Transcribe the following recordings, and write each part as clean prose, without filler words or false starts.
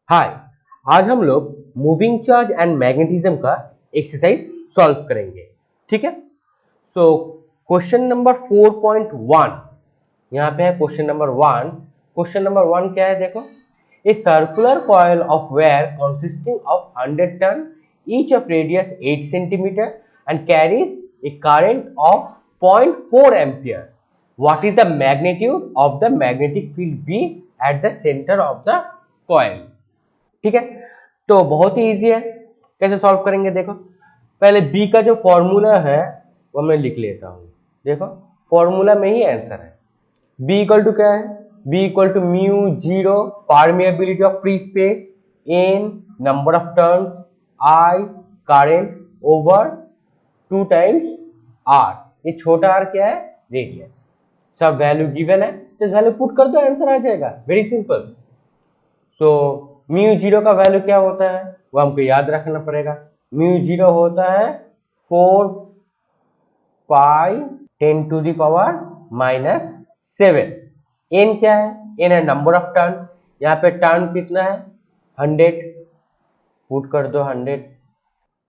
हाय, आज हम लोग मूविंग चार्ज एंड मैग्नेटिज्म का एक्सरसाइज सॉल्व करेंगे। ठीक है, सो क्वेश्चन नंबर 4.1 यहाँ पे है। क्वेश्चन नंबर 1 क्या है देखो। A circular coil of wire consisting of 100 turn each of radius 8 centimeter and carries a current of 0.4 ampere. What is the magnitude of the magnetic field B at the center of the coil? ठीक है, तो बहुत ही easy है। कैसे solve करेंगे देखो। पहले बी का जो फॉर्मूला है वो मैं लिख लेता हूं। देखो फॉर्मूला में ही आंसर है। बी इक्वल टू क्या है, B equal to mu zero permeability of free space, N number of turns, I current over 2 times R. ये छोटा आर क्या है, रेडियस। सब वैल्यू गिवन है तो वैल्यू पुट कर दो, आंसर आ जाएगा। Very simple. So mu zero का वैल्यू क्या होता है वो हमको याद रखना पड़ेगा। म्यू जीरो होता है 4 पाई 10 टू द पावर -7। एन क्या है, एन है नंबर ऑफ टर्न। यहाँ पे टर्न कितना है, 100, पुट कर दो 100।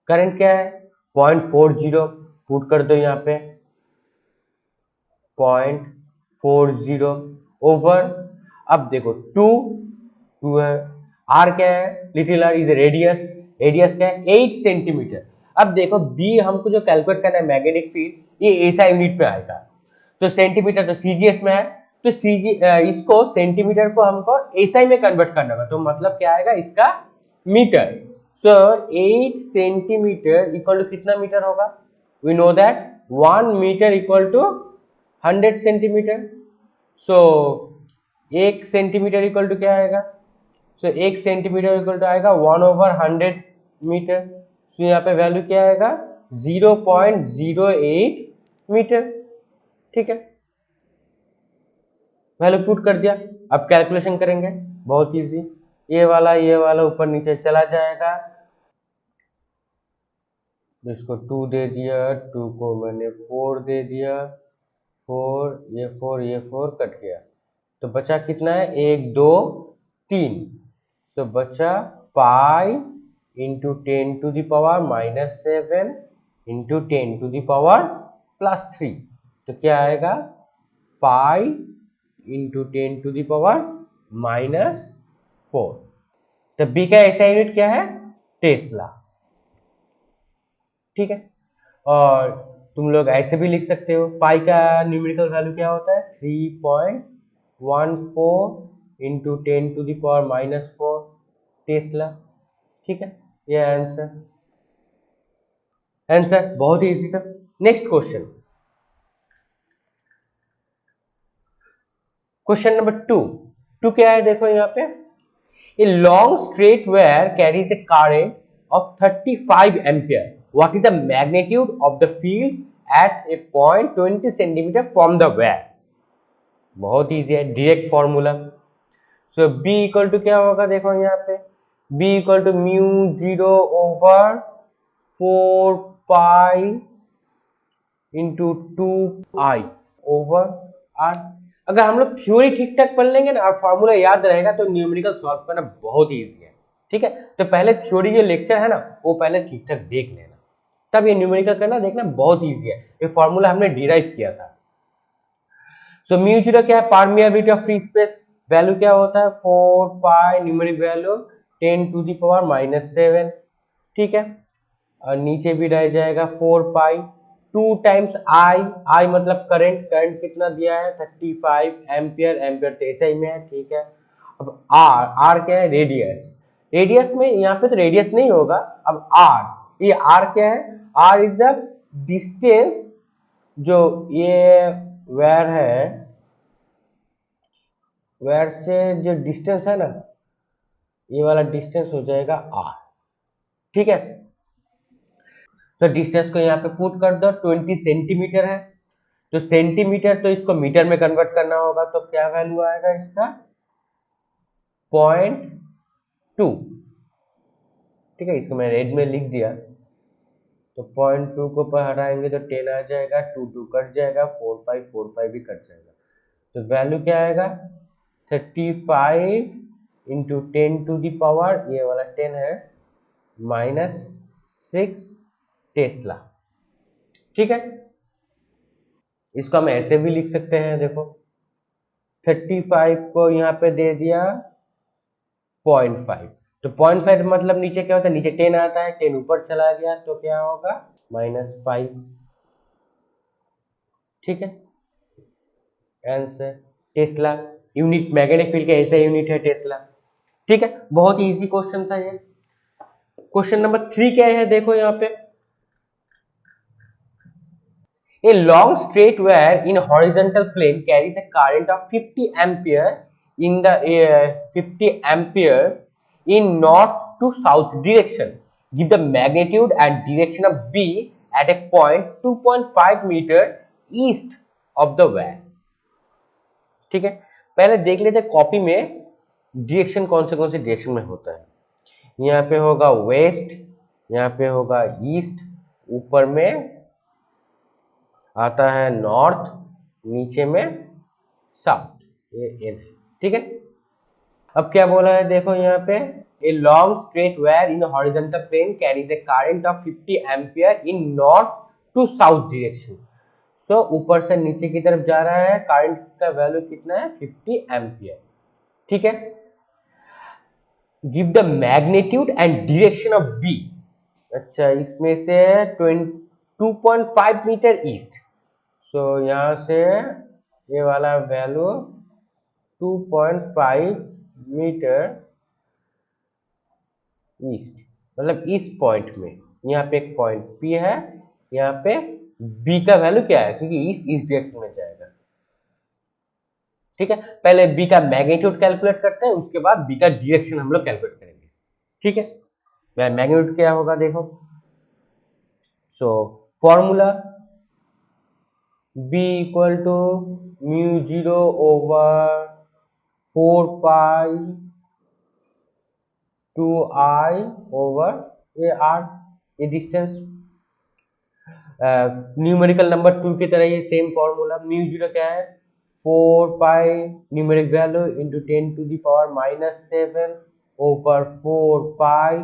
करंट क्या है, 0.40, पुट कर दो यहाँ पे 0.40 ओवर। अब देखो 2 है। आर क्या है, little R is radius. Radius क्या है, 8 सेंटीमीटर। अब देखो बी हमको जो कैलकुलेट करना है मैग्नेटिक फील्ड, ये ऐसा यूनिट में आएगा। तो सेंटीमीटर तो सीजीएस में है, तो सीजी इसको सेंटीमीटर को हमको एसआई में कन्वर्ट करना होगा। तो मतलब क्या आएगा इसका, metre. So 8 centimetre equal to कितना मीटर होगा, we know that 1 metre equal to 100 centimetre. So 1 centimetre equal to क्या आएगा, सो 1 सेंटीमीटर इक्वल टू आएगा 1/100 मीटर। सो यहाँ पे वैल्यू क्या आएगा, 0.08 मीटर। ठीक है, वैल्यू पुट कर दिया। अब कैलकुलेशन करेंगे, बहुत इजी। ये वाला ऊपर नीचे चला जाएगा। इसको 2 दे दिया, 2 को मैंने 4 दे दिया, 4 ये 4 कट गया। तो बचा कितना है, 1 2 3। तो बचा pi into 10 to the power -7 into 10 to the power +3। तो क्या आएगा, pi into 10 to the power -4। तो बी का ऐसा यूनिट क्या है, टेस्ला। ठीक है, और तुम लोग ऐसे भी लिख सकते हो, पाई का न्यूमेरिकल वैल्यू क्या होता है, 3.14 into 10 to the power -4 tesla. ठीक है, ये आंसर बहुत ही इजी था। नेक्स्ट क्वेश्चन, क्वेश्चन नंबर 2 क्या है देखो यहाँ पे। A long straight wire carries a current of 35 ampere. What is the magnitude of the field at a point 20 centimeter from the wire? बहुत इजी है, direct formula. So B equal to क्या होगा देखो यहाँ पे, B equal to mu zero over 4 pi into 2 I over R. अगर हम लोग थ्योरी ठीक ठाक पढ़ लेंगे ना और फॉर्मूला याद रहेगा तो न्यूमेरिकल सॉल्व करना बहुत इजी है। ठीक है, तो पहले थ्योरी जो लेक्चर है ना वो पहले ठीक ठाक देख लेना, तब ये न्यूमेरिकल करना देखना बहुत इजी है। ये फॉर्मूला हमने डिराइव किया था। सो म्यू जीरो क्या है, permeability of free space. Value क्या होता है, 4 pi numeric value 10 to the power -7। ठीक है, और नीचे भी रह जाएगा 4 पाई 2 टाइम्स आई। आई मतलब करंट, करंट कितना दिया है 35 एम्पियर। एम्पियर तो ऐसा ही में है। ठीक है, अब आर, आर क्या है, रेडियस। रेडियस में यहाँ पे तो रेडियस नहीं होगा। अब आर, ये आर क्या है, आर इज द डिस्टेंस, जो ये वायर है, वायर से जो डिस्टेंस है ना, ये वाला डिस्टेंस हो जाएगा आर। ठीक है, तो डिस्टेंस को यहाँ पे पुट कर दो, 20 सेंटीमीटर है। तो सेंटीमीटर तो इसको मीटर में कन्वर्ट करना होगा, तो क्या वैल्यू आएगा इसका, 0.2। ठीक है, इसको मैं रेड में लिख दिया। तो 0.2 को पर हटाएंगे तो 10 आ जाएगा, 2 2 कट जाएगा, 4 पाई भी कट जाएगा। तो वैल्यू क्या आएगा, 35 इंटू 10 टू दी पावर, ये वाला 10 है, -6 टेस्ला। ठीक है, इसको हम ऐसे भी लिख सकते हैं, देखो 35 को यहाँ पे दे दिया 0.5, तो 0.5 मतलब नीचे क्या होता है, नीचे 10 आता है, 10 ऊपर चला गया तो क्या होगा, -5। ठीक है, answer Tesla. Unit magnetic field का ऐसा यूनिट है टेस्ला। ठीक है, बहुत ही इजी क्वेश्चन था ये। क्वेश्चन नंबर 3 क्या है, देखो यहाँ पे, a long straight wire in horizontal plane carries a current of 50 ampere in the 50 ampere in north to south direction. Give the magnitude and direction of B at a point 2.5 meter east of the wire. ठीक है, पहले देख लेते copy में direction कौन से direction में होता है। यहाँ पे होगा वेस्ट, यहाँ पे होगा ईस्ट, ऊपर में आता है नॉर्थ, नीचे में साउथ, ये एन है। ठीक है, अब क्या बोला है, देखो यहाँ पे, a long straight wire in horizontal plane carries a current of 50 ampere in north to south direction. तो ऊपर से नीचे की तरफ जा रहा है, करंट का वैल्यू कितना है, 50 एम्पियर। ठीक है, give the magnitude and direction of B. अच्छा, इसमें से 2.5 मीटर ईस्ट, सो यहाँ से ये वाला वैल्यू 2.5 मीटर ईस्ट, मतलब इस पॉइंट में, यहाँ पे एक पॉइंट पी है, यहाँ पे बी का वैल्यू क्या है, क्योंकि ईस्ट इस डायरेक्शन में जाएगा। ठीक है, पहले बी का मैग्नीट्यूड कैलकुलेट करते हैं, उसके बाद बी का डायरेक्शन हम लोग कैलकुलेट करेंगे। ठीक है, मैग्नीट्यूड क्या होगा, देखो, so formula B equal to μ0 over 4 pi 2I over ये r, ये डिस्टेंस, न्यूमेरिकल नंबर 2 की तरह ये सेम फॉर्मूला। μ0 क्या है, 4 pi numeric value into 10 to the power -7 over 4 pi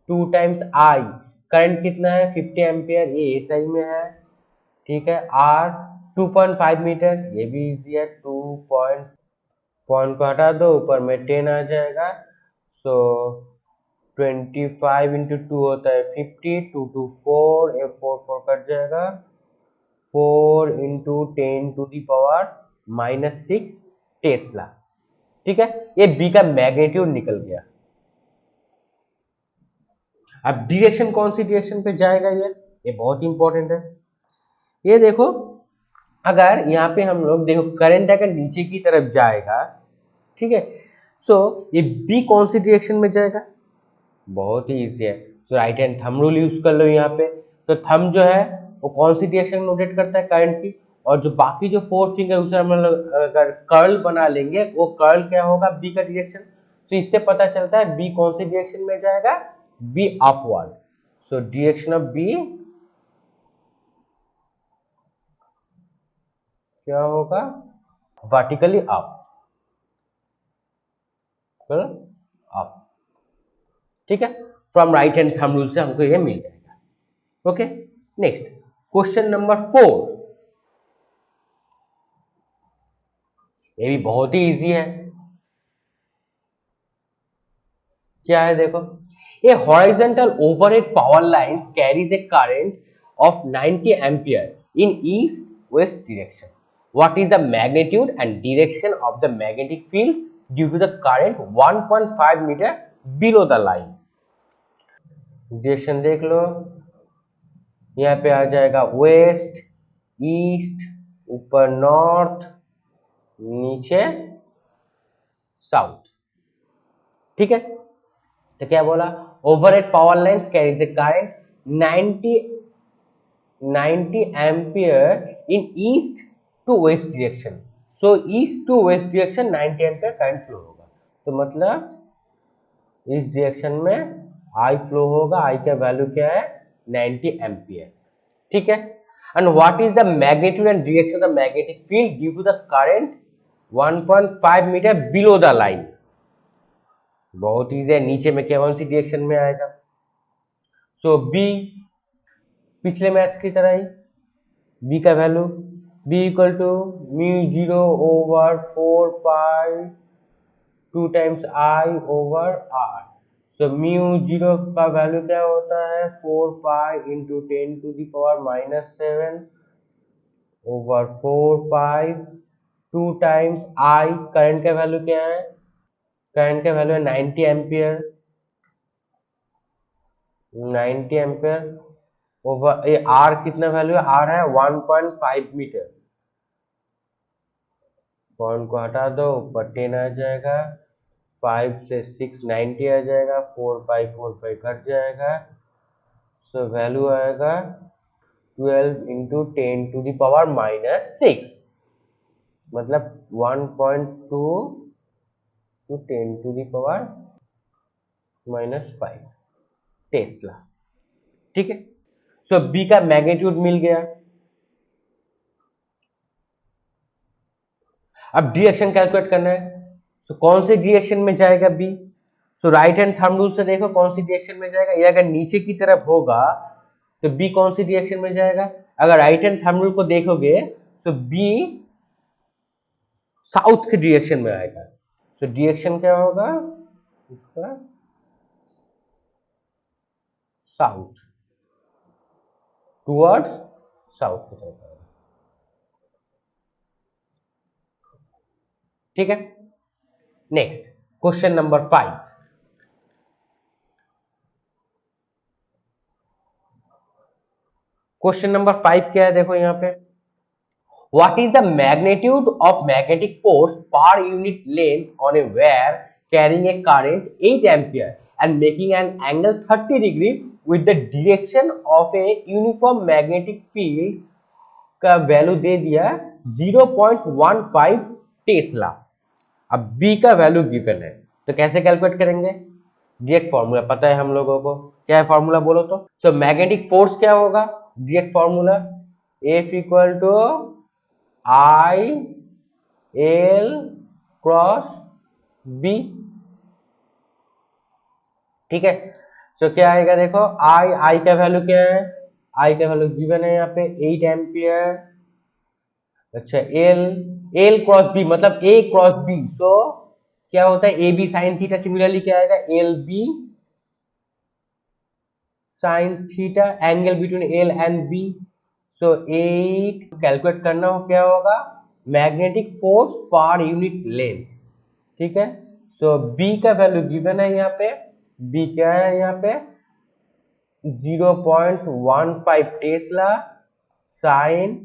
2 times I। Current कितना है, 50 एम्पियर, ये SI में है। ठीक है, R 2.5 मीटर, ये भी इजी है, 2 पॉइंट को हटा दो, ऊपर में 10 आ जाएगा, सो 25 इंटू 2 होता है 50, 2 टू 4, ये 4 कट जाएगा, 4 into 10 to the power -6 tesla. ठीक है, ये बी का मैग्नीट्यूड निकल गया। अब डायरेक्शन कौन सी डायरेक्शन पे जाएगा, ये बहुत इंपॉर्टेंट है। ये देखो, अगर यहाँ पे हम लोग देखो करंट अगर नीचे की तरफ जाएगा, ठीक है, सो ये बी कौन सी डायरेक्शन में जाएगा, बहुत ही इजी है, तो right hand thumb rule use कर लो यहाँ पे। तो थंब जो है वो कौन सी डायरेक्शन नोटेट करता है, करंट की, और जो बाकी जो 4 फिंगर उसे हम लोग अगर कर्ल बना लेंगे, वो कर्ल क्या होगा, बी का डायरेक्शन। तो इससे पता चलता है बी कौन सी डायरेक्शन में जाएगा, B upward. So direction of B क्या होगा, वर्टिकली अप, अप। ठीक है, from right hand thumb rule से हमको ये मिल जाएगा। ओके, नेक्स्ट क्वेश्चन नंबर 4, ये भी बहुत ही इजी है। क्या है, देखो, a horizontal overhead power line carries a current of 90 ampere in east west direction. What is the magnitude and direction of the magnetic field due to the current 1.5 metre below the line. Direction देख लो, यहाँ पे आ जाएगा west, east, ऊपर north, नीचे south. ठीक है, तो क्या बोला, overhead power lines carries a current 90 ampere in east to west direction. So east to west direction 90 ampere current flow होगा, तो मतलब इस डायरेक्शन में आई फ्लो होगा, आई का वैल्यू क्या है, 90 एम्पियर। ठीक है, and what is the magnitude and direction of the magnetic field due to the current 1.5 metre below the line. बहुत इजी है, नीचे में कौन सी डायरेक्शन में आएगा? सो बी, पिछले मैथ की तरह ही बी का value B equal to mu 0 over 4 pi 2 times I over R. तो म्यू 0 का वैल्यू क्या होता है? 4 pi into 10 to the power -7 over 4 pi 2 times I. Current का वैल्यू क्या है? करंट का वैल्यू है 90 एम्पियर। 90 एम्पियर ओवर ये आर कितना वैल्यू है? आर है 1.5 मीटर। पॉइंट को हटा दो, ऊपर 10 आ जाएगा, 5 से 6 90 आ जाएगा, 4 पाई 4 पाई कट जाएगा। सो वैल्यू आएगा 12 इंटू 10 टू द पावर -6, मतलब 1.2 to 10 to the power -5 tesla. ठीक है, सो बी का मैग्नीट्यूड मिल गया। अब डायरेक्शन कैलकुलेट करना है, तो कौन से डायरेक्शन में जाएगा बी? तो राइट हैंड थंब रूल से देखो कौन सी डायरेक्शन में जाएगा। ये अगर नीचे की तरफ होगा तो बी कौन सी डायरेक्शन में जाएगा? अगर राइट हैंड थंब रूल को देखोगे तो बी साउथ के डायरेक्शन में आएगा। तो डायरेक्शन क्या होगा इसका? साउथ, टुवर्ड्स साउथ की तरफ आएगा। ठीक है, next question number 5। Question number 5 क्या है? देखो यहाँ पे, what is the magnitude of magnetic force per unit length on a wire carrying a current 8 ampere and making an angle 30 degree with the direction of a uniform magnetic field? का value दे दिया 0.15 Tesla. अब B का value given है, तो कैसे calculate करेंगे? Direct formula पता है हम लोगों को। क्या है फॉर्मूला बोलो तो? सो मैग्नेटिक फोर्स क्या होगा? Direct formula F equal to I L cross B. ठीक है, तो क्या आएगा? देखो आई का वैल्यू क्या है? आई का वैल्यू गिवन है यहाँ पे 8 एम्पियर। अच्छा, एल क्रॉस बी मतलब ए क्रॉस बी। सो क्या होता है? A B sine theta. Similarly क्या आएगा? L B sine theta, angle between L and B. So 8 calculate करना हो क्या होगा? Magnetic force per unit length. ठीक है, सो बी का वैल्यू गिवन है यहाँ पे। बी क्या है यहाँ पे? 0.15 टेस्ला। साइन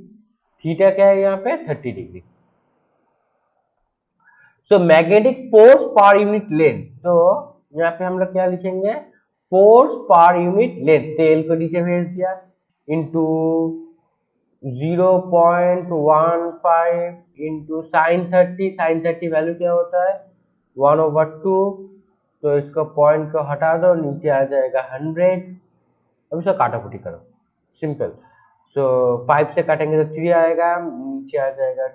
थीटा क्या है यहाँ पे? 30 degree. So magnetic force per unit length, तो यहाँ पे हम लोग क्या लिखेंगे? फोर्स पर यूनिट लेंथ, तेल को नीचे भेज दिया, इंटू 0.15 इंटू साइन 30 वैल्यू क्या होता है? 1/2। तो इसको पॉइंट को हटा दो, नीचे आ जाएगा 100। अब इसको काटाकुटी करो, सिंपल। सो 5 से काटेंगे तो 3 आएगा, नीचे आ जाएगा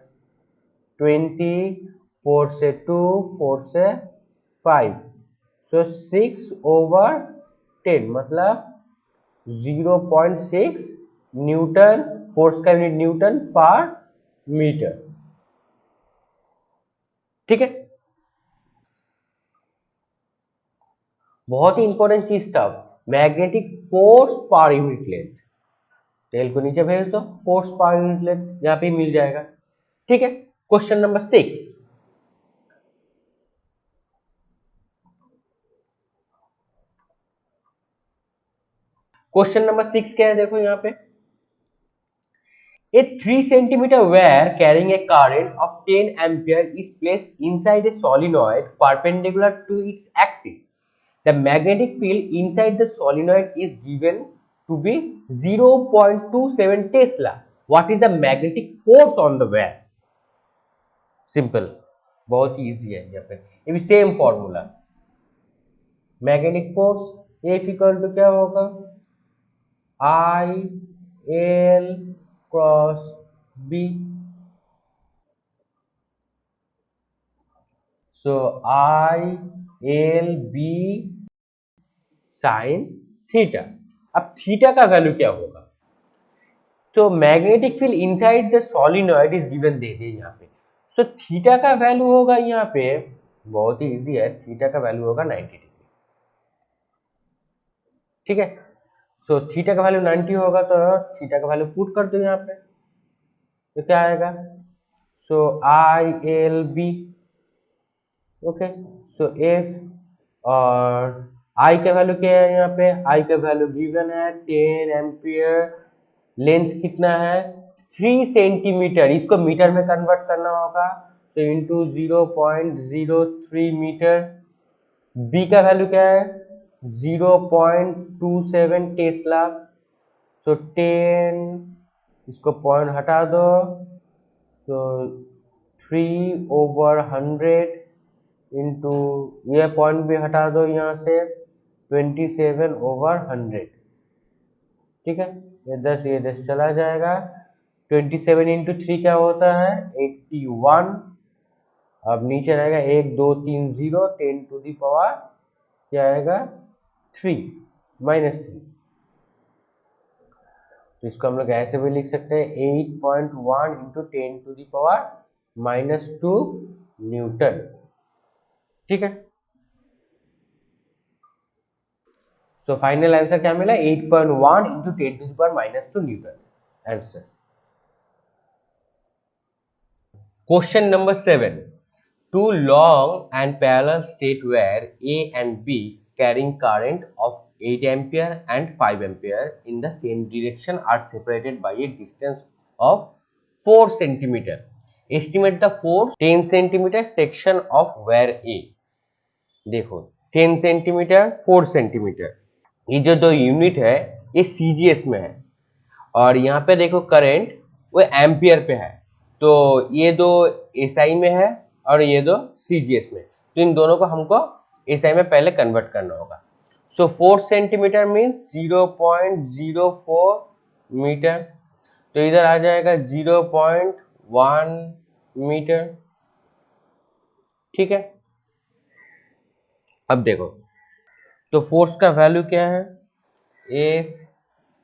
20, 4 से 2, 4 से 5, सो 6/10 मतलब 0.6 न्यूटन। फोर्स का यूनिट न्यूटन पर मीटर। ठीक है, बहुत ही इंपॉर्टेंट चीज था, magnetic force per unit length. Tail को नीचे भेज दो, फोर्स पर यूनिट लेंथ यहाँ पे मिल जाएगा। ठीक है, क्वेश्चन नंबर 6। क्वेश्चन नंबर 6 क्या है? देखो यहाँ पे, a 3 centimeter wire carrying a current of 10 ampere is placed inside a solenoid perpendicular to its axis. The magnetic field inside the solenoid is given to be 0.27 Tesla. What is the magnetic force on the wire? Simple, बहुत ही easy है यहाँ पे, ये भी same formula. Magnetic force F equal to क्या होगा? I L cross B. So I L B sine theta. अब थीटा का वैल्यू क्या होगा? तो magnetic field inside the solenoid is given दे दिए यहाँ पे। सो थीटा का वैल्यू होगा यहाँ पे, बहुत ही इजी है, थीटा का वैल्यू होगा 90 डिग्री। ठीक है, सो थीटा का वैल्यू 90 होगा तो थीटा का वैल्यू पुट कर दो यहाँ पे, तो क्या आएगा? So I L B, okay, so F, और आई का वैल्यू क्या है यहाँ पे? आई का वैल्यू गिवन है 10 एम्पियर, लेंथ कितना है? 3 सेंटीमीटर, इसको मीटर में कन्वर्ट करना होगा तो इंटू 0.03 मीटर। बी का वैल्यू क्या है? 0.27 टेस्ला, तो 10, इसको पॉइंट हटा दो तो 3/100 इंटू, ये पॉइंट भी हटा दो यहाँ से, 27/100। ठीक है, ये 10 चला जाएगा। 27 इंटू 3 क्या होता है? 81। अब नीचे रहेगा 1 2 3 0, 10 टू दी पावर क्या आएगा? 3 -3। तो इसको हम लोग ऐसे भी लिख सकते हैं 8.1 into 10 to the power -2 newton. ठीक है, तो फाइनल आंसर क्या मिला? 8.1 into 10 to the power -2 newton answer. Question number 7. Two long and parallel state where A and B carrying current of 8 ampere and 5 ampere in the same direction are separated by a distance of 4 centimeter. Estimate the force 10 centimeter section of where A. देखो 10 centimetre 4 centimetre, ये जो दो unit है ये CGS में है, और यहाँ पे देखो करंट वो एम्पियर पे है, तो ये दो एसआई में है और ये दो सीजीएस में, तो इन दोनों को हमको एसआई में पहले कन्वर्ट करना होगा। सो 4 सेंटीमीटर मीन्स 0.04 मीटर, तो इधर आ जाएगा 0.1 मीटर। ठीक है, अब देखो तो फोर्स का वैल्यू क्या है?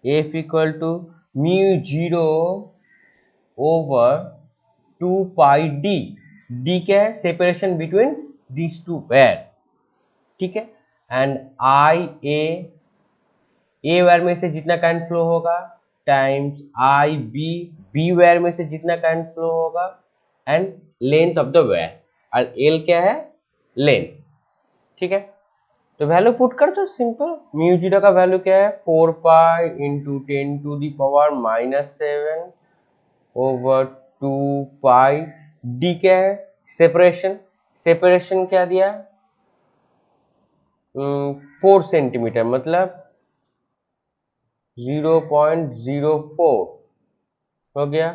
F equal to mu 0 over 2 pi D. D क्या है? Separation between these two wire. ठीक है, एंड आई ए वेयर में से जितना करंट फ्लो होगा टाइम्स आई बी वेयर में से जितना करंट फ्लो होगा, and length of the wire, और एल क्या है? लेंथ। ठीक है, तो वैल्यू पुट कर दो सिंपल। म्यू 0 का वैल्यू क्या है? 4 pi into 10 to the power -7 over 2 pi. D क्या है? सेपरेशन, सेपरेशन क्या दिया? 4 सेंटीमीटर, मतलब 0.04 हो गया।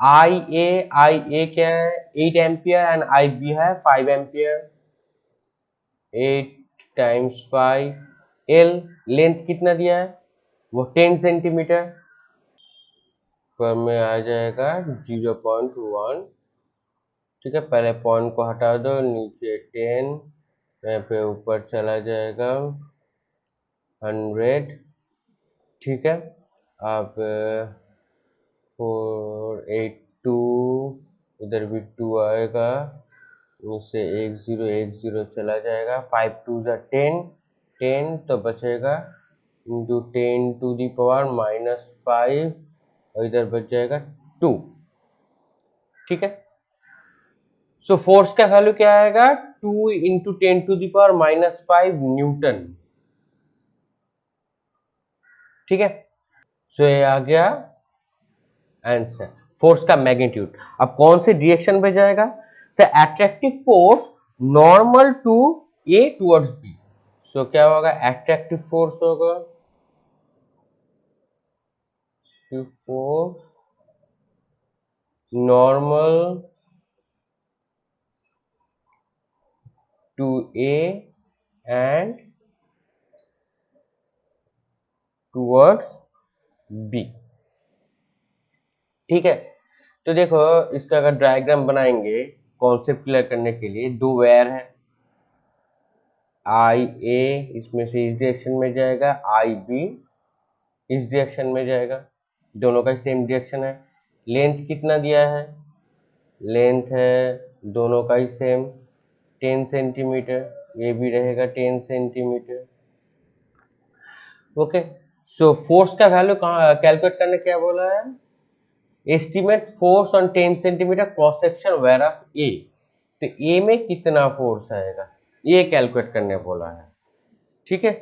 आई ए क्या है? 8 एम्पियर, एंड आई बी है 5 एम्पियर, 8 टाइम्स 5। एल लेंथ कितना दिया है? वो 10 सेंटीमीटर, पर में आ जाएगा 0.1। ठीक है, पहले पॉइंट को हटा दो, नीचे 10, यहाँ पे ऊपर चला जाएगा 100। ठीक है, अब 482, इधर भी 2 आएगा, इससे 10 चला जाएगा, 5 2 10, 10 तो बचेगा इंटू 10 टू दी पावर -5, और इधर बच जाएगा 2। ठीक है, सो फोर्स का वैल्यू क्या आएगा? 2 into 10 to the power -5 newton. ठीक है, सो ये आ गया आंसर, फोर्स का मैग्नीट्यूड। अब कौन से डायरेक्शन पे जाएगा? So attractive force normal to A towards B. So क्या होगा? एट्रैक्टिव फोर्स होगा force normal to A and towards B. ठीक है, तो देखो इसका अगर डायग्राम बनाएंगे कॉन्सेप्ट क्लियर करने के लिए, दो वायर है, आई ए इसमें से इस डायरेक्शन में जाएगा, आई बी इस डायरेक्शन में जाएगा, दोनों का सेम डायरेक्शन है। लेंथ कितना दिया है, लेंथ है दोनों का ही सेम 10 सेंटीमीटर, ये भी रहेगा 10 सेंटीमीटर। ओके, सो फोर्स का वैल्यू कहाँ कैलकुलेट करने क्या बोला है, estimate force on 10 centimetre cross section where of A. तो ए में कितना फोर्स आएगा ये कैलकुलेट करने बोला है, ठीक है।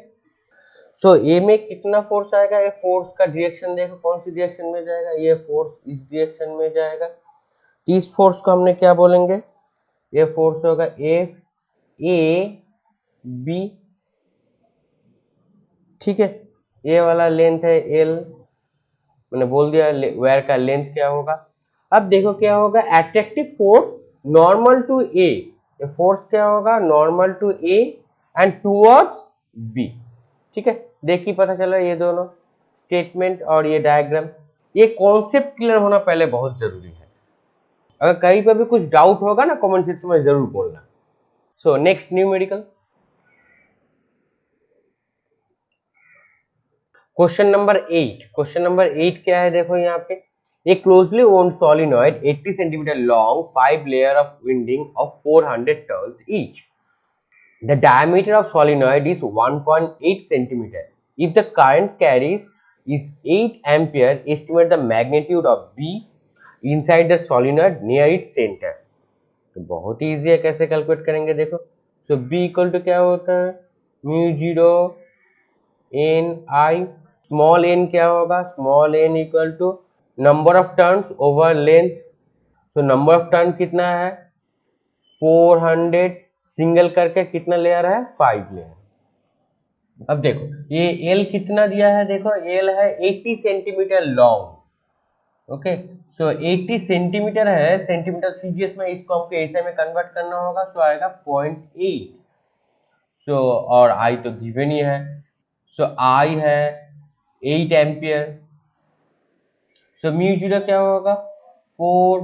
सो ए में कितना फोर्स आएगा, ये फोर्स का डायरेक्शन देखो कौन सी डायरेक्शन में जाएगा, ये फोर्स इस डायरेक्शन में जाएगा। इस फोर्स को हमने क्या बोलेंगे, ये फोर्स होगा एफ ए बी, ठीक है। ये वाला लेंथ है एल, मैंने बोल दिया वायर का लेंथ क्या होगा। अब देखो क्या होगा, attractive force normal to A, ये फोर्स क्या होगा normal to A and towards B, ठीक है। देखिए पता चला ये दोनों स्टेटमेंट और ये डायग्राम, ये कॉन्सेप्ट क्लियर होना पहले बहुत जरूरी है। अगर कहीं पर भी कुछ डाउट होगा ना कमेंट सेक्शन में जरूर बोलना। So next numerical question number 8। Question number 8 क्या है, देखो यहाँ पे a closely wound solenoid 80 centimeter long 5 layer of winding of 400 turns each. The diameter of solenoid is 1.8 centimeter. If the current carries is 8 ampere, estimate the magnitude of B inside the solenoid near its center. तो बहुत ही easy है, कैसे calculate करेंगे देखो। सो B equal to क्या होता है, mu zero N I, small N क्या होगा, small N equal to number of turns over length. तो नंबर ऑफ टर्न कितना है 400, सिंगल करके कितना लेयर है 5 लेयर। अब देखो ये एल कितना दिया है, देखो एल है 80 सेंटीमीटर लॉन्ग। ओके, सो 80 सेंटीमीटर है, सेंटीमीटर सीजीएस में इसको हमको एसआई में कन्वर्ट करना होगा, सो आएगा 0.8। सो और आई तो गिवन ही है, सो आई है 8 एम्पियर। सो म्यू जीरो क्या होगा 4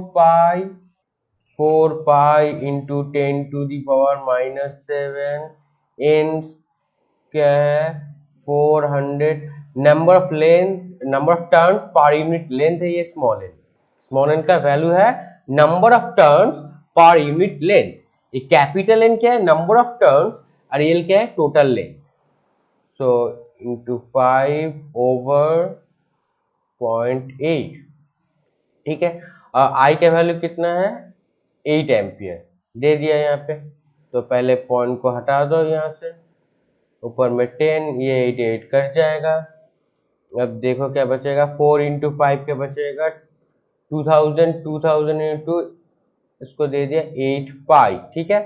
पाई इंटू 10⁻⁻⁷ एन क्या है 400, number of length number of turns per unit length है, ये स्मॉल एन का वैल्यू है number of turns per unit length. ये कैपिटल एन क्या है नंबर ऑफ टर्न्स और एल क्या है टोटल लेंथ। सो इंटू 5/0.8, ठीक है। आई का वैल्यू कितना है 8 एम्पियर दे दिया यहाँ पे, तो पहले पॉइंट को हटा दो यहाँ से, ऊपर में 10, ये 8 कट जाएगा। अब देखो क्या बचेगा, 4 इंटू 5 क्या बचेगा 2000 इंटू इसको दे दिया 8 पाई, ठीक है।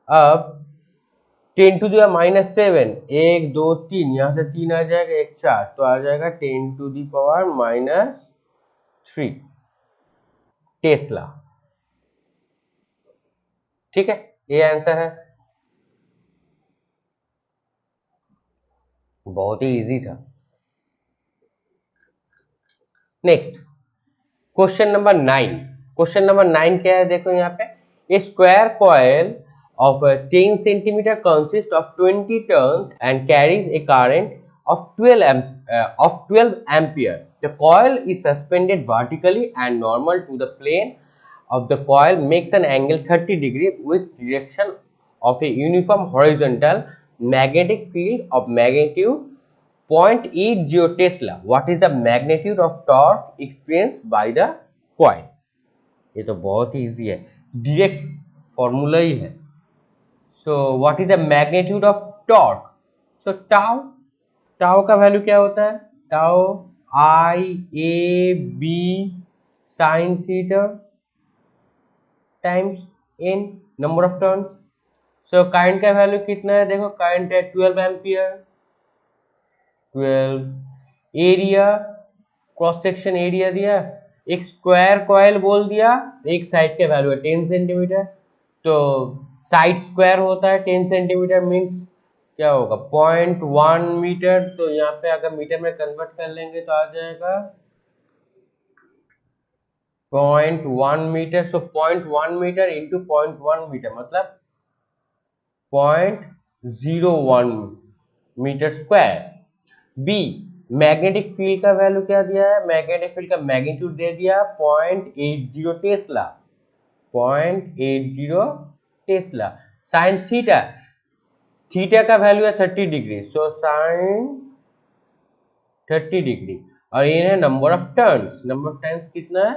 अब 10⁻⁻7, 1 2 3, यहाँ से 3 आ जाएगा, 1 4, तो आ जाएगा 10⁻³ टेस्ला, ठीक है। ये आंसर है, बहुत ही इजी था। Next question number 9। Question number 9 क्या है, देखो यहाँ पे ए square coil of 10 centimeter consists of 20 turns and carries a current of 12 ampere. The coil is suspended vertically and normal to the plane of the coil makes an angle 30 degree with direction of a uniform horizontal magnetic field of magnitude 0.80 Tesla. What is the magnitude of torque experienced by the coil? ये तो बहुत ही easy है, direct formula ही है। So what is the magnitude of torque? So tau का value क्या होता है, tau I a b sin theta times n number of turns. So current का वैल्यू कितना है, देखो करंट है 12 ampere, 12 area cross section area दिया, एक स्क्वायर कॉइल बोल दिया, एक साइड का वैल्यू है 10 सेंटीमीटर, तो साइड स्क्वायर होता है 10 सेंटीमीटर मीन्स क्या होगा 0.1 मीटर, तो यहाँ पे अगर मीटर में कन्वर्ट कर लेंगे तो आ जाएगा 0.1 metre. So 0.1 metre into 0.1 metre मतलब 0.1 0.01 metre square. B, magnetic field का वैल्यू क्या दिया है, मैग्नेटिक फील्ड का मैग्नीट्यूड दे दिया 0.80 tesla, 0.80 tesla. Sine theta, theta का वैल्यू है 30 डिग्री, सो साइन 30 डिग्री। और ये है number of turns, number of turns कितना है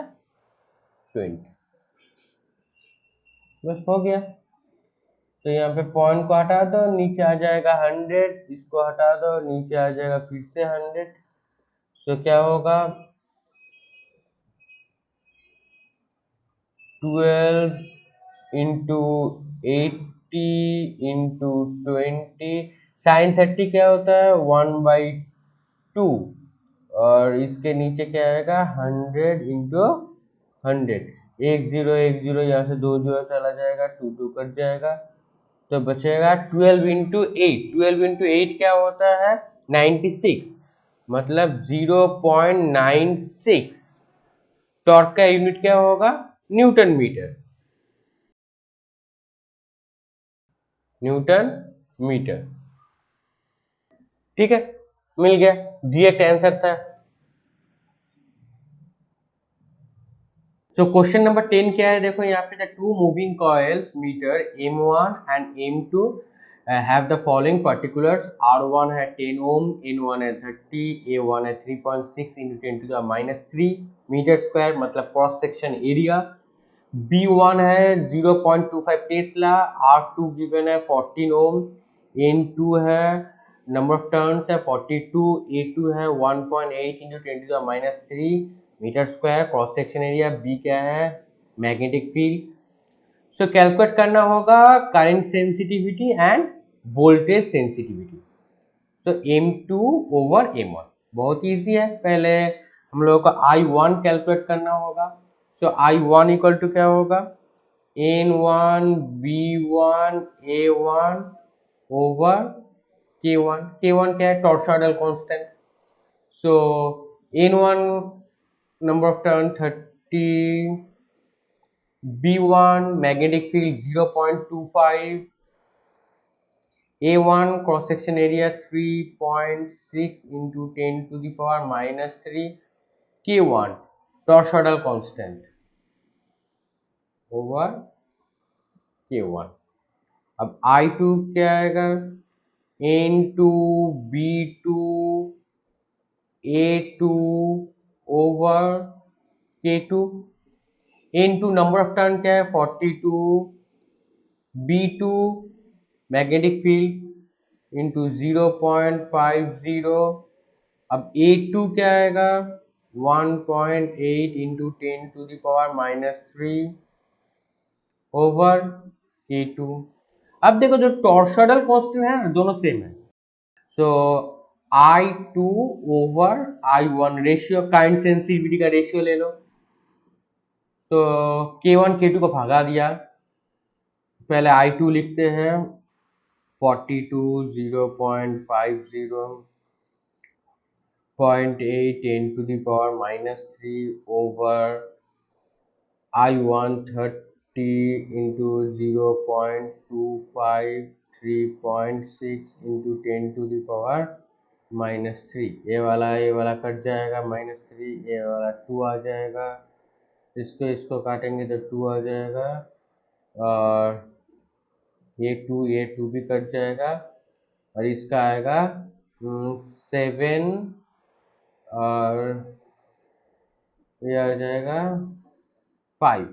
20। बस हो गया। तो यहाँ पे पॉइंट को हटा दो, नीचे आ जाएगा 100, इसको हटा दो, नीचे आ जाएगा फिर से 100। तो क्या होगा 12 इंटू 80 इंटू 20, साइन 30 क्या होता है 1/2, और इसके नीचे क्या आएगा 100 इंटू 100, 1 0 यहाँ से 2 0 चला जाएगा, 2 2 कट जाएगा, तो बचेगा 12 इंटू 8। 12 इंटू 8 क्या होता है 96, मतलब 0.96। टॉर्क का यूनिट क्या होगा न्यूटन मीटर, न्यूटन मीटर। ठीक है, मिल गया, डायरेक्ट आंसर था। सो क्वेश्चन नंबर 10 क्या है, देखो यहाँ पे two moving coils meter M1 and M2 have the following particulars. R1 है 10 ohm, N1 है 30, A1 है 3.6 into 10 to the minus 3 metre square, मतलब क्रॉस सेक्शन एरिया। B1 है 0.25 टेस्ला, R2 गिवन है 14 ओम, N2 है नंबर ऑफ टर्न्स है 42, A2 है 1.8 into 10 to the minus 3 metre square, cross section area. B क्या है मैग्नेटिक फील्ड। सो कैलकुलेट करना होगा current sensitivity and voltage sensitivity. तो M2 ओवर M1 बहुत इजी है, पहले हम लोगों को I1 कैलकुलेट करना होगा। तो I1 इक्वल टू क्या होगा N1 B1 A1 over K1। K1 क्या है torsional constant. So N1 number of turn 30, B1 magnetic field 0.25, A1 cross section area 3.6 into 10 to the power minus 3, K1 torsional constant over K1। अब I2 क्या आएगा N2 B2 A2 over K2। N2 number of turn क्या है 42, B2 magnetic field into 0.50। अब A2 क्या आएगा 1.8 into 10 to the power minus 3 over K2। अब देखो जो टॉर्सोइडल कांस्टेंट है ना दोनों सेम है, सो I2 over I1 ratio, kind sensitivity का रेशियो ले लो। तो K1 K2 को भागा दिया, पहले I2 लिखते हैं 42 0.50 0.8 10 to the power minus 3 over I1 30 into 0.25 3.6 into 10 to the power minus 3। ये वाला कट जाएगा माइनस 3, ये वाला 2 आ जाएगा, इसको काटेंगे तो 2 आ जाएगा, और ये 2 भी कट जाएगा, और इसका आएगा 7, और ये आ जाएगा 5,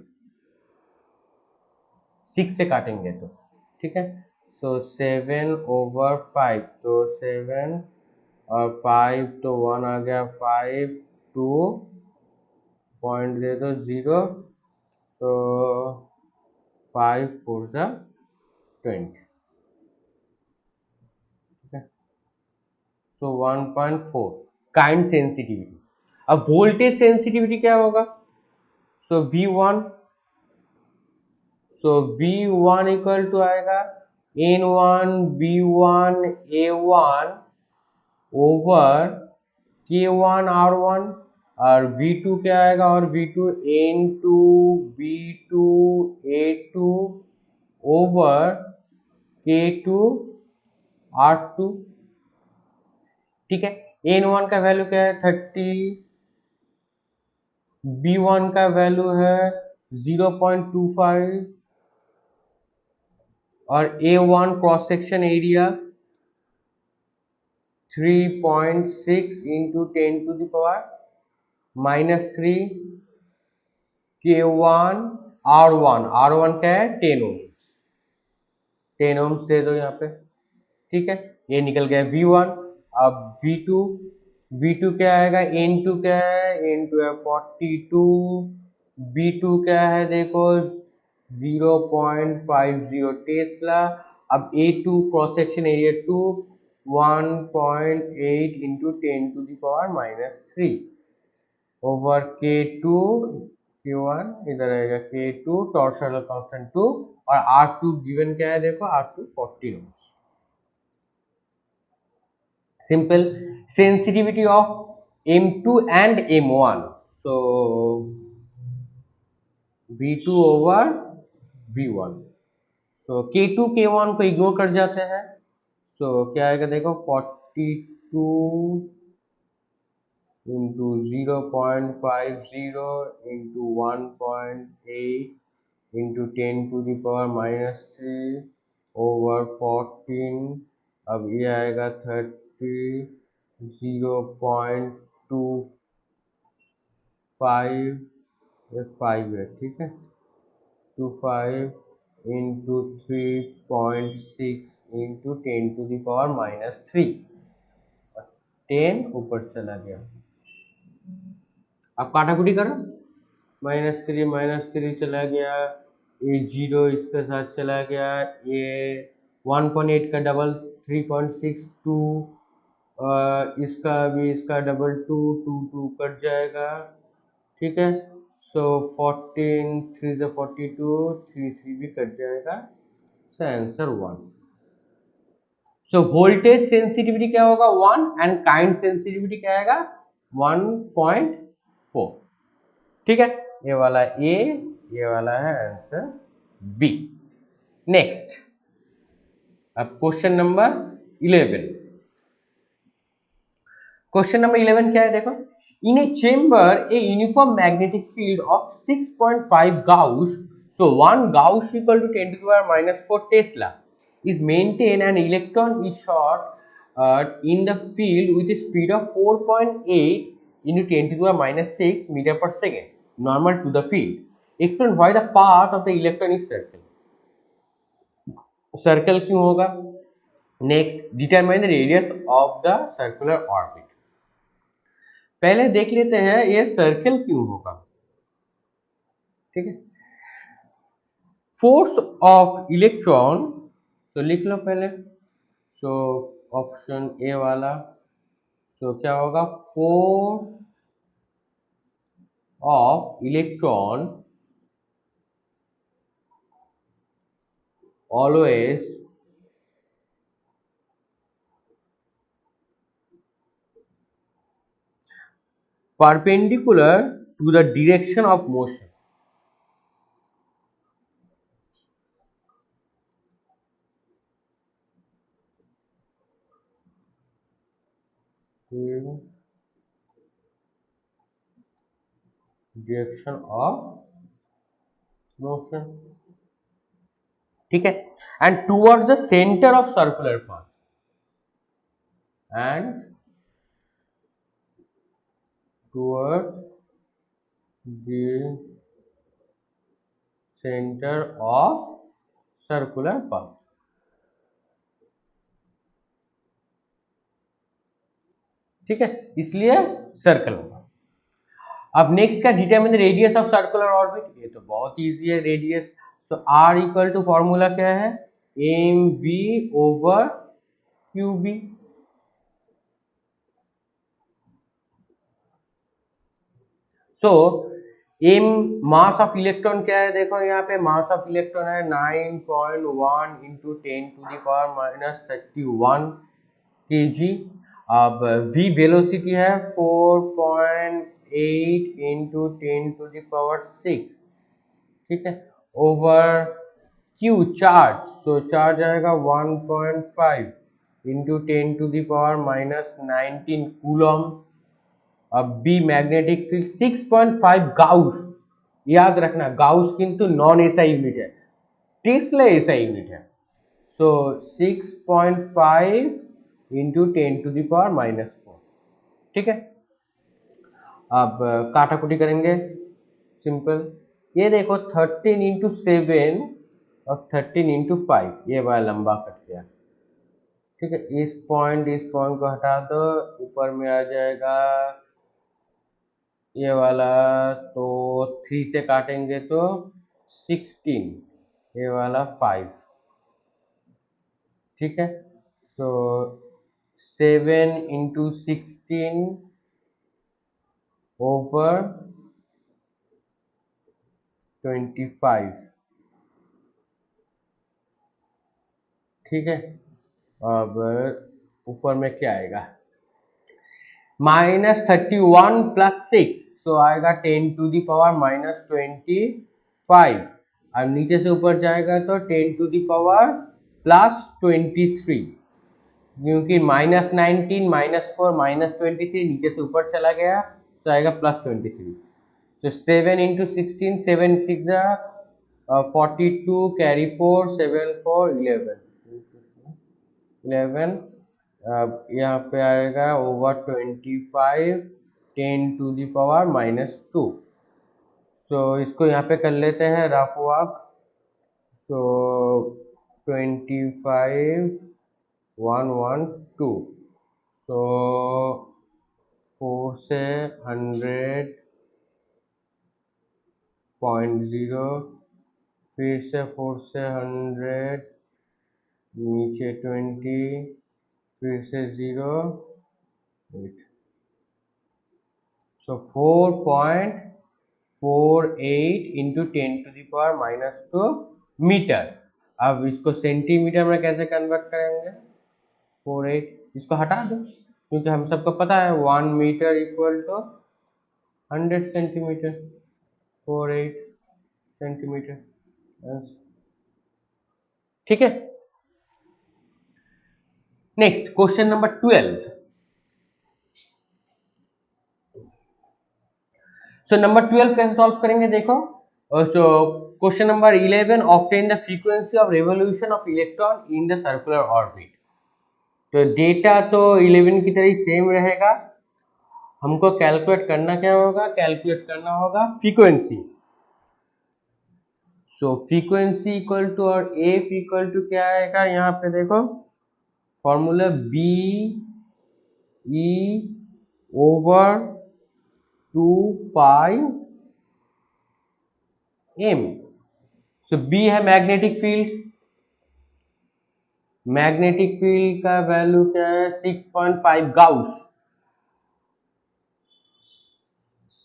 6 से काटेंगे तो ठीक है। तो 7 ओवर 5, तो 7 और 5 तो 1 आ गया, 5 2 पॉइंट दे दो 0, तो 5 4 जा 20, ठीक है। तो 1.4 काइंड सेंसिटिविटी। अब वोल्टेज सेंसिटिविटी क्या होगा, सो V1, so V1 equal to आएगा N1 B1 A1 over K1 R1, और V2 क्या आएगा, और V2 N2 B2 A2 over K2 R2, ठीक है। N1 का वैल्यू क्या है 30, B1 का वैल्यू है 0.25 और A1 cross section area 3.6 into 10⁻³ K1 R1 क्या है 10 ओम्स, 10 ओम्स दे दो यहाँ पे, ठीक है। ये निकल गया V1। अब V2 क्या आएगा, N2 क्या है, N2 है 42, B2 क्या है देखो 0.50 टेस्ला। अब A2 cross section area 2 1.8 into 10⁻³ over K2 Q1 इधर आएगा K2 टॉर्सनल कांस्टेंट 2 और R2 गिवन क्या है देखो R2 40 ohms. Simple. Sensitivity of M2 and M1. So V2 over V1. So K2 K1 को इग्नोर कर जाते हैं। So क्या आएगा देखो 42 into 0.50 into 1.8 into 10⁻³ over 14। अब ये आएगा 30 0.25 है, ठीक है 25 इंटू 3.6 इंटू 10⁻³ 10 ऊपर चला गया। अब काटाकुटी करो, -3 चला गया, ये 0 इसके साथ चला गया, ये 1.8 का डबल 3.62 इसका भी इसका डबल 2 2 कट जाएगा, ठीक है। सो 14 3 से 42 3 भी कट जाएगा, so answer 1। So voltage sensitivity क्या होगा 1 एंड काइंड सेंसिटिविटी क्या आएगा 1.4, ठीक है। ये वाला ए, ये वाला है आंसर बी। नेक्स्ट, अब क्वेश्चन नंबर 11। क्वेश्चन नंबर 11 क्या है देखो, in a chamber a uniform magnetic field of 6.5 gauss, so 1 gauss equal to 10⁻⁻4 tesla is maintained and electron is shot in the field with a speed of 4.8 into 10⁻⁻6 meter per second normal to the field. Explain why the path of the electron is circle. Circle क्यों होगा। Next, determine the radius of the circular orbit. पहले देख लेते हैं ये circle क्यों होगा, ठीक है। फोर्स ऑफ इलेक्ट्रॉन, तो लिख लो पहले, तो ऑप्शन ए वाला, तो क्या होगा force of electron always perpendicular to the direction of motion. Direction of motion, ठीक है। And towards the centre of circular path, and towards the centre of circular path, ठीक है, इसलिए सर्कल होगा। अब नेक्स्ट क्या, determine the radius of circular orbit, ये तो बहुत इजी है रेडियस। तो आर इक्वल टू फॉर्मूला क्या है M B over Q B. So M mass of electron क्या है देखो, यहाँ पे मास ऑफ इलेक्ट्रॉन है 9.1 इंटू 10⁻31 kg। अब v वेलोसिटी है 4.8 इंटू 10⁻⁶, ठीक है, ओवर q चार्ज, तो चार्ज आएगा 1.5 इंटू 10⁻⁻19 कूलम। अब बी मैग्नेटिक फील्ड 6.5 गाउस। याद रखना गाउस किंतु नॉन एसआई यूनिट है, टेस्ला एसआई यूनिट है। सो 6.5 इंटू 10⁻⁻4। ठीक है, अब काटाकुटी करेंगे सिंपल। ये देखो 13 इंटू 7 और 13 इंटू 5, ये वाला लंबा कट गया। ठीक है, इस पॉइंट को हटा दो, ऊपर में आ जाएगा ये वाला, तो 3 से काटेंगे तो 16, ये वाला 5। ठीक है, तो 7 इंटू 16 ओवर 25। ठीक है, अब ऊपर में क्या आएगा, -31 प्लस 6, तो आएगा 10⁻⁻25। और नीचे से ऊपर जाएगा तो 10⁻+23, क्योंकि -19 -4 -23 नीचे से ऊपर चला गया तो आएगा +23। तो 7 इंटू 16, 7 6 42, कैरी 4, 7 4 11। अब यहाँ पे आएगा ओवर 25, 10⁻⁻2। तो इसको यहाँ पे कर लेते हैं रफ वर्क। तो 25 112, तो 4 से 100.0, फिर से 4 से 100, नीचे 20, फिर से 0, 8। सो 4.48 इंटू 10⁻⁻2 मीटर। अब इसको सेंटीमीटर में कैसे कन्वर्ट करेंगे, 48, इसको हटा दो, क्योंकि हम सबको पता है 1 metre equal to 100 centimetre, 48 centimetre. ठीक है, next question number 12। So number 12 कैसे सॉल्व करेंगे देखो। So question number 11, obtain the frequency of revolution of electron in the circular orbit. तो डेटा तो 11 की तरह सेम रहेगा, हमको कैलकुलेट करना क्या होगा, कैलकुलेट करना होगा frequency. So frequency equal to, और एफ इक्वल टू क्या आएगा, यहाँ पे देखो formula B E over 2 pi M. So B है मैग्नेटिक फील्ड, मैग्नेटिक फील्ड का वैल्यू क्या है 6.5 gauss,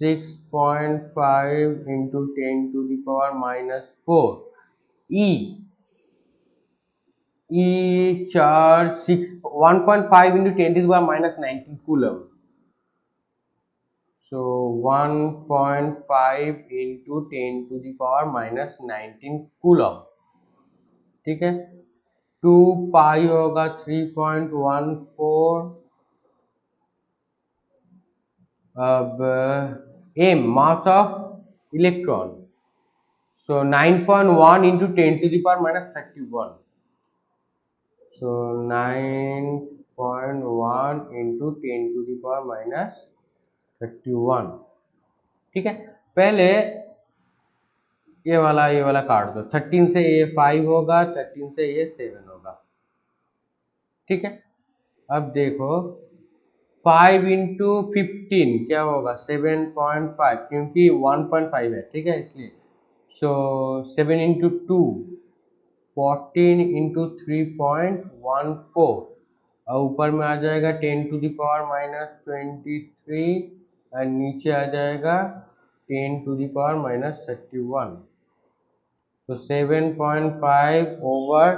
6.5 into 10⁻⁻4। E charge 1.5 into 10⁻⁻19 coulomb. So 1.5 into 10⁻⁻19 coulomb. ठीक है, 2 पाई होगा 3.14। अब M mass of electron, so 9.1 into 10⁻31। So 9.1 into 10⁻31। ठीक है, पहले ये वाला काट दो, 13 से ये 5 होगा, 13 से ये 7 होगा। ठीक है, अब देखो 5 इंटू 15 क्या होगा 7.5, क्योंकि 1.5 है। ठीक है, इसलिए सो 7 इंटू 2 14 इंटू 3.14, और ऊपर में आ जाएगा 10⁻⁻23, और नीचे आ जाएगा 10⁻⁻31। तो 7.5 ओवर,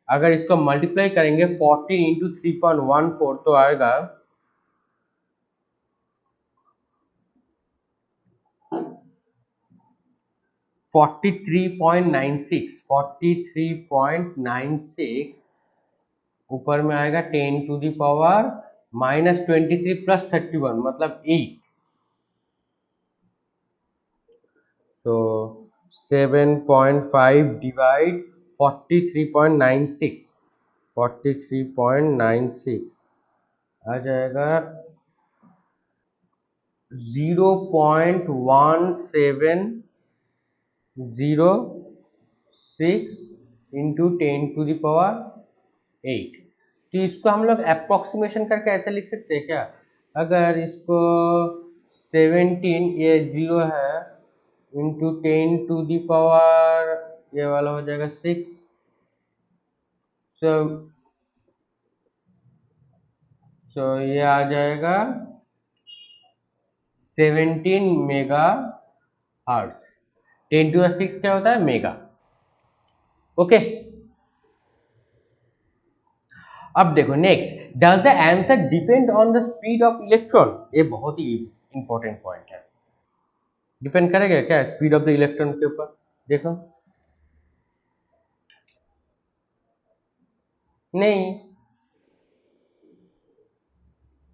अगर इसको मल्टीप्लाई करेंगे 14 इंटू 3.14, तो आएगा 43.96, 43.96 ऊपर में आएगा 10⁻³ प्लस 31 मतलब 8। तो 7.5 डिवाइड 43.96 आ जाएगा 0.1706 इंटू 10⁸ तो इसको हम लोग अप्रोक्सीमेशन करके ऐसे लिख सकते हैं क्या? अगर इसको 17 ये 0 है इंटू 10⁻, ये वाला हो जाएगा 6। सो ये आ जाएगा 17 मेगा हर्ट्ज। 10⁶ क्या होता है? मेगा। ओके, अब देखो next, does the answer depend on the speed of electron? ये बहुत ही इंपॉर्टेंट पॉइंट है। डिपेंड करेगा क्या स्पीड ऑफ द इलेक्ट्रॉन के ऊपर? देखो नहीं,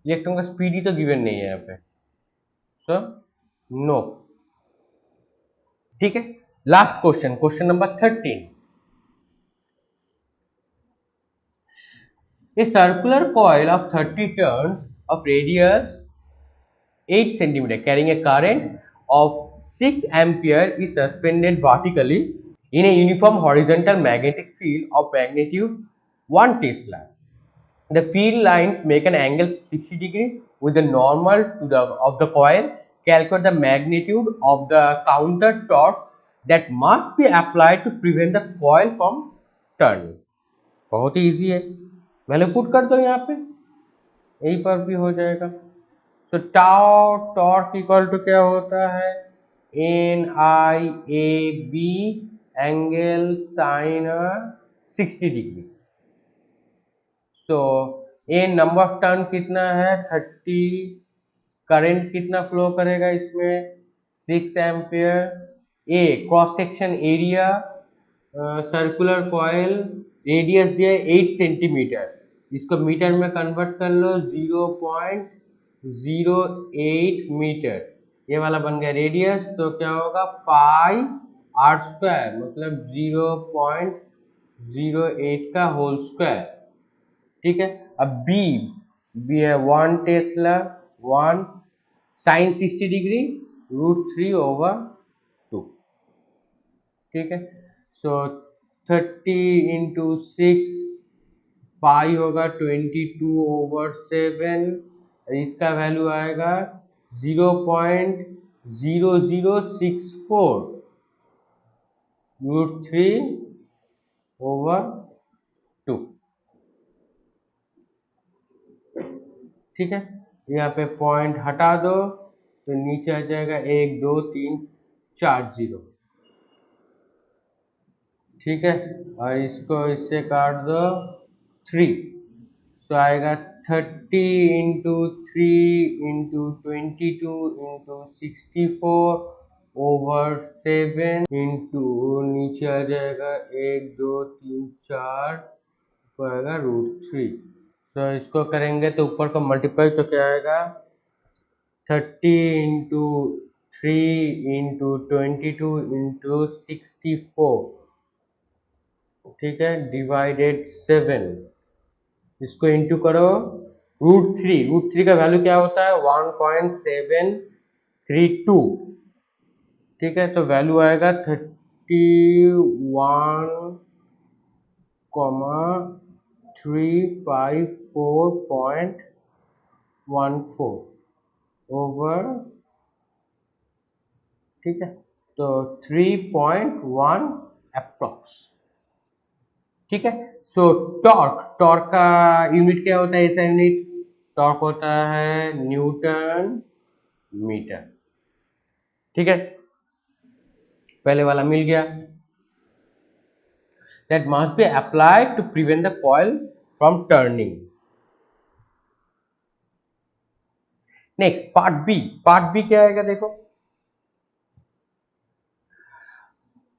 इलेक्ट्रॉन का स्पीड ही तो गिवन नहीं है यहाँ पे, सो नो। ठीक है, last question, question number 13। A circular coil of 30 turns of radius 8 cm carrying a current of 6 ampere is suspended vertically in a uniform horizontal magnetic field of magnitude 1 Tesla. The field lines make an angle 60 degree with the normal of the coil. Calculate the magnitude of the counter torque that must be applied to prevent the coil from turning. बहुत ही easy है, value put कर दो यहाँ पे, यहीं पर भी हो जाएगा। तो टाउ टॉर्क इक्वल टू क्या होता है? NIAB angle sine 60 degree. So A number of turn कितना है? 30। करंट कितना फ्लो करेगा इसमें? 6 ampere. A cross section area, circular coil, radius दिया है 8 सेंटीमीटर, इसको मीटर में कन्वर्ट कर लो 0.08 मीटर, ये वाला बन गया रेडियस। तो क्या होगा? पाई आर स्क्वायर मतलब 0.08 का होल स्क्वायर। ठीक है, अब बी है 1 टेस्ला, 1 साइन 60 डिग्री √3/2। ठीक है, सो 30 इंटू 6 पाई होगा 22/7, इसका वैल्यू आएगा 0.0064 √3/2। ठीक है, यहाँ पे पॉइंट हटा दो तो नीचे आ जाएगा 1 2 3 4 0। ठीक है, और इसको इससे काट दो 3, तो आएगा 30 इंटू 3 इंटू 22 इंटू 64/7 इंटू नीचे आ जाएगा 1 2 3 4 तो आएगा √3। तो इसको करेंगे तो ऊपर को मल्टीप्लाई तो क्या आएगा? 30 इंटू 3 इंटू 22 इंटू 64, ठीक है, डिवाइडेड 7, इसको इंटू करो √3 का वैल्यू क्या होता है? 1.732। ठीक है, तो वैल्यू आएगा 31,354.14 ठीक है, तो 3.1 अप्रोक्स। ठीक है, सो टॉर्क का यूनिट क्या होता है? ऐसा यूनिट टॉर्क होता है न्यूटन मीटर। ठीक है, पहले वाला मिल गया। That must be applied to prevent the coil from turning. Next part B क्या आएगा? देखो,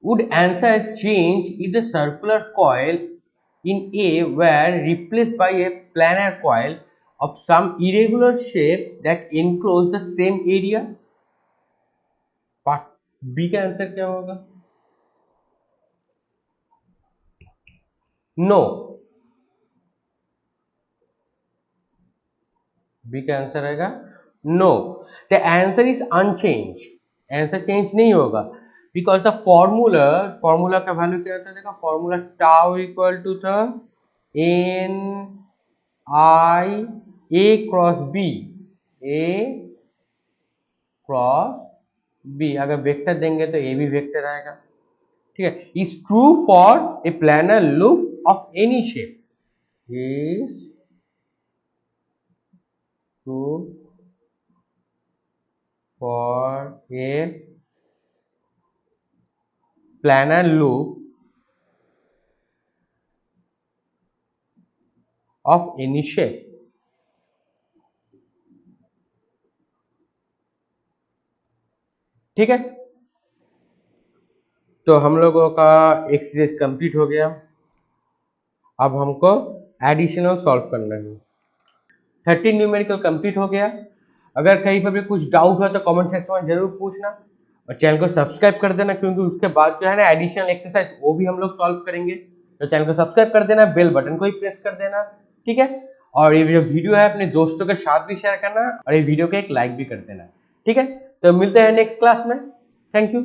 would answer change if the circular coil in A were replaced by a planar coil of some irregular shape that enclose the same area? Part B का answer क्या होगा? No, B का answer रहेगा no. The answer is unchange. Answer change नहीं होगा because the formula का value क्या होता है? देखा, formula tau equal to the N I A cross B. A cross B. अगर वेक्टर देंगे तो ए भी वेक्टर आएगा. ठीक है. Is true for a planar loop of any shape. Is true for a planar loop of any shape. ठीक है. तो हम लोगों का एक्सरसाइज कंप्लीट हो गया. अब हमको एडिशनल सॉल्व करना है. 13 न्यूमेरिकल कंप्लीट हो गया. अगर कहीं पर भी कुछ डाउट हो तो कमेंट सेक्शन में जरूर पूछना और चैनल को सब्सक्राइब कर देना, क्योंकि उसके बाद जो है ना एडिशनल एक्सरसाइज वो भी हम लोग सॉल्व करेंगे. तो चैनल को सब्सक्राइब कर देना, बेल बटन को ही प्रेस कर देना. ठीक है. और ये जो वीडियो है अपने दोस्तों के साथ भी शेयर करना और ये वीडियो को एक लाइक भी कर देना. ठीक है. तो मिलते हैं नेक्स्ट क्लास में. Thank you.